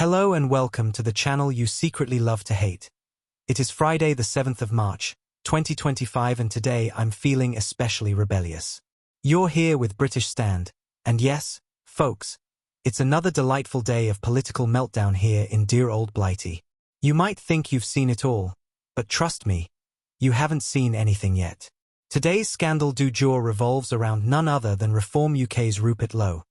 Hello and welcome to the channel you secretly love to hate. It is Friday the 7th of March, 2025 and today I'm feeling especially rebellious. You're here with British Stand, and yes, folks, it's another delightful day of political meltdown here in dear old Blighty. You might think you've seen it all, but trust me, you haven't seen anything yet. Today's scandal du jour revolves around none other than Reform UK's Rupert Lowe,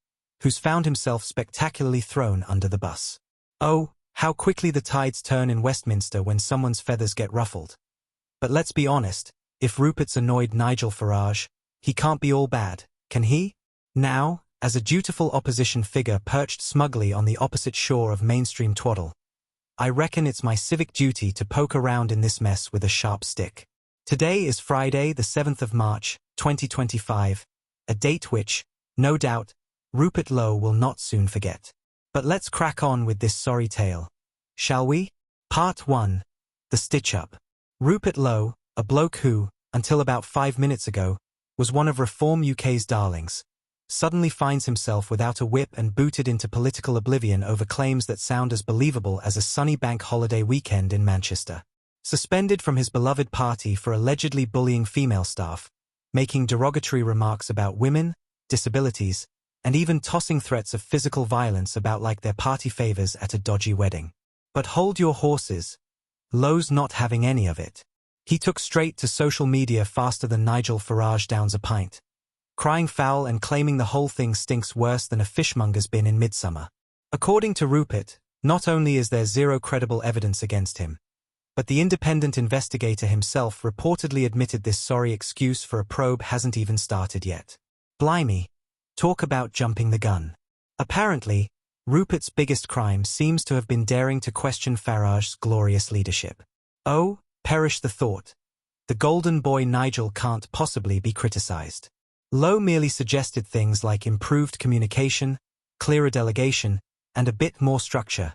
who's found himself spectacularly thrown under the bus. Oh, how quickly the tides turn in Westminster when someone's feathers get ruffled. But let's be honest, if Rupert's annoyed Nigel Farage, he can't be all bad, can he? Now, as a dutiful opposition figure perched smugly on the opposite shore of mainstream twaddle, I reckon it's my civic duty to poke around in this mess with a sharp stick. Today is Friday the 7th of March, 2025, a date which, no doubt, Rupert Lowe will not soon forget. But let's crack on with this sorry tale, shall we? Part 1. The Stitch-Up. Rupert Lowe, a bloke who, until about 5 minutes ago, was one of Reform UK's darlings, suddenly finds himself without a whip and booted into political oblivion over claims that sound as believable as a sunny bank holiday weekend in Manchester. Suspended from his beloved party for allegedly bullying female staff, making derogatory remarks about women, disabilities, and even tossing threats of physical violence about like their party favors at a dodgy wedding. But hold your horses. Lowe's not having any of it. He took straight to social media faster than Nigel Farage downs a pint, crying foul and claiming the whole thing stinks worse than a fishmonger's bin in midsummer. According to Rupert, not only is there zero credible evidence against him, but the independent investigator himself reportedly admitted this sorry excuse for a probe hasn't even started yet. Blimey. Talk about jumping the gun. Apparently, Rupert's biggest crime seems to have been daring to question Farage's glorious leadership. Oh, perish the thought. The golden boy Nigel can't possibly be criticized. Lowe merely suggested things like improved communication, clearer delegation, and a bit more structure.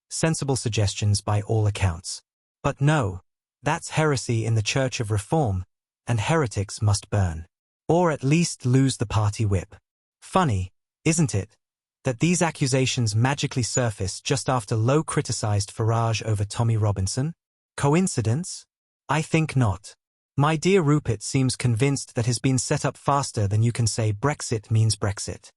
Sensible suggestions by all accounts. But no, that's heresy in the Church of Reform, and heretics must burn. Or at least lose the party whip. Funny, isn't it, that these accusations magically surface just after Lowe criticized Farage over Tommy Robinson? Coincidence? I think not. My dear Rupert seems convinced that has been set up faster than you can say Brexit means Brexit.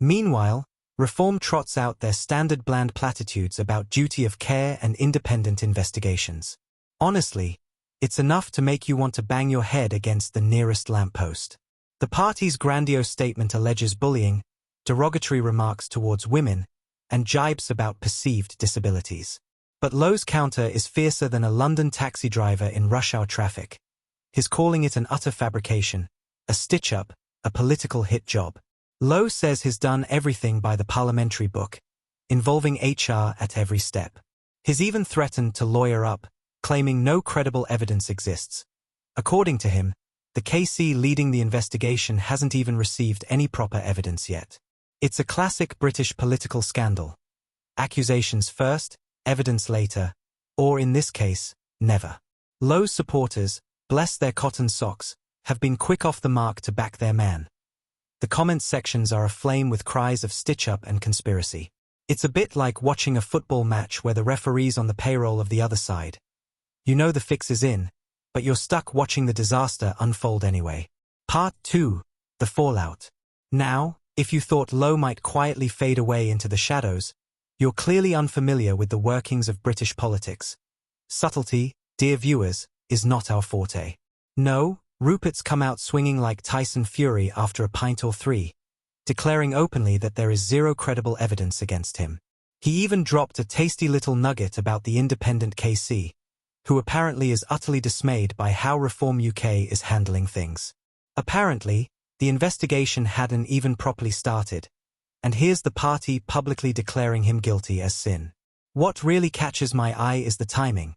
Meanwhile, Reform trots out their standard bland platitudes about duty of care and independent investigations. Honestly, it's enough to make you want to bang your head against the nearest lamppost. The party's grandiose statement alleges bullying, derogatory remarks towards women, and jibes about perceived disabilities. But Lowe's counter is fiercer than a London taxi driver in rush hour traffic. He's calling it an utter fabrication, a stitch-up, a political hit job. Lowe says he's done everything by the parliamentary book, involving HR at every step. He's even threatened to lawyer up, claiming no credible evidence exists. According to him, the KC leading the investigation hasn't even received any proper evidence yet. It's a classic British political scandal. Accusations first, evidence later, or in this case, never. Lowe's supporters, bless their cotton socks, have been quick off the mark to back their man. The comments sections are aflame with cries of stitch-up and conspiracy. It's a bit like watching a football match where the referee's on the payroll of the other side. You know the fix is in, but you're stuck watching the disaster unfold anyway. Part 2. The Fallout. Now, if you thought Lowe might quietly fade away into the shadows, you're clearly unfamiliar with the workings of British politics. Subtlety, dear viewers, is not our forte. No, Rupert's come out swinging like Tyson Fury after a pint or three, declaring openly that there is zero credible evidence against him. He even dropped a tasty little nugget about the independent KC, who apparently is utterly dismayed by how Reform UK is handling things. Apparently, the investigation hadn't even properly started, and here's the party publicly declaring him guilty as sin. What really catches my eye is the timing.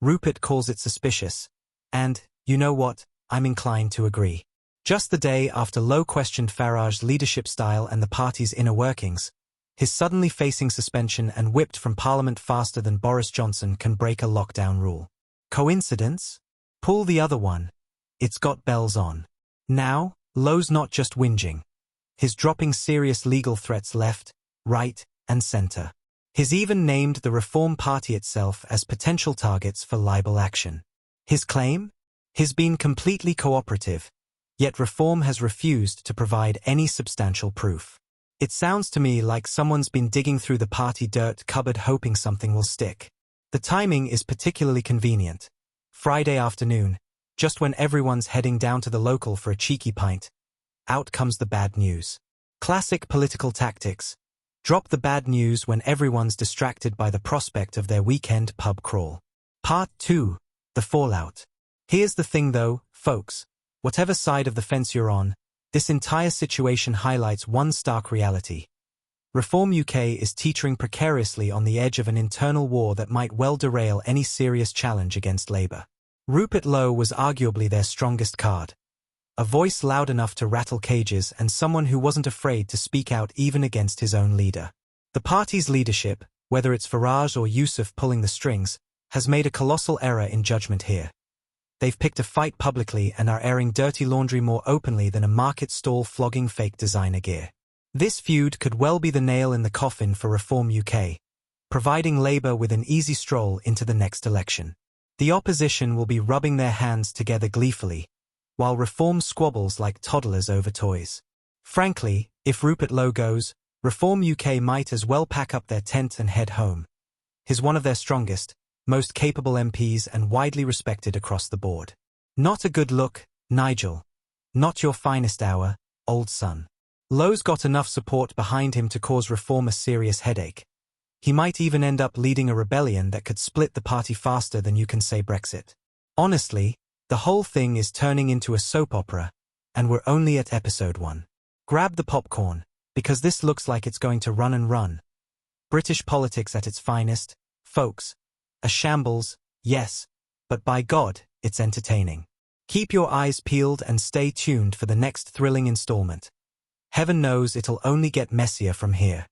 Rupert calls it suspicious, and, you know what, I'm inclined to agree. Just the day after Lowe questioned Farage's leadership style and the party's inner workings, his suddenly facing suspension and whipped from Parliament faster than Boris Johnson can break a lockdown rule. Coincidence? Pull the other one. It's got bells on. Now, Lowe's not just whinging. He's dropping serious legal threats left, right, and center. He's even named the Reform Party itself as potential targets for libel action. His claim? He's been completely cooperative, yet Reform has refused to provide any substantial proof. It sounds to me like someone's been digging through the party dirt cupboard hoping something will stick. The timing is particularly convenient. Friday afternoon, just when everyone's heading down to the local for a cheeky pint, out comes the bad news. Classic political tactics. Drop the bad news when everyone's distracted by the prospect of their weekend pub crawl. Part 2. The fallout. Here's the thing though, folks. Whatever side of the fence you're on, this entire situation highlights one stark reality. Reform UK is teetering precariously on the edge of an internal war that might well derail any serious challenge against Labour. Rupert Lowe was arguably their strongest card. A voice loud enough to rattle cages and someone who wasn't afraid to speak out even against his own leader. The party's leadership, whether it's Farage or Yusuf pulling the strings, has made a colossal error in judgment here. They've picked a fight publicly and are airing dirty laundry more openly than a market stall flogging fake designer gear. This feud could well be the nail in the coffin for Reform UK, providing Labour with an easy stroll into the next election. The opposition will be rubbing their hands together gleefully, while Reform squabbles like toddlers over toys. Frankly, if Rupert Lowe goes, Reform UK might as well pack up their tent and head home. He's one of their strongest, most capable MPs and widely respected across the board. Not a good look, Nigel. Not your finest hour, old son. Lowe's got enough support behind him to cause Reform a serious headache. He might even end up leading a rebellion that could split the party faster than you can say Brexit. Honestly, the whole thing is turning into a soap opera, and we're only at episode 1. Grab the popcorn, because this looks like it's going to run and run. British politics at its finest, folks. A shambles, yes, but by God, it's entertaining. Keep your eyes peeled and stay tuned for the next thrilling installment. Heaven knows it'll only get messier from here.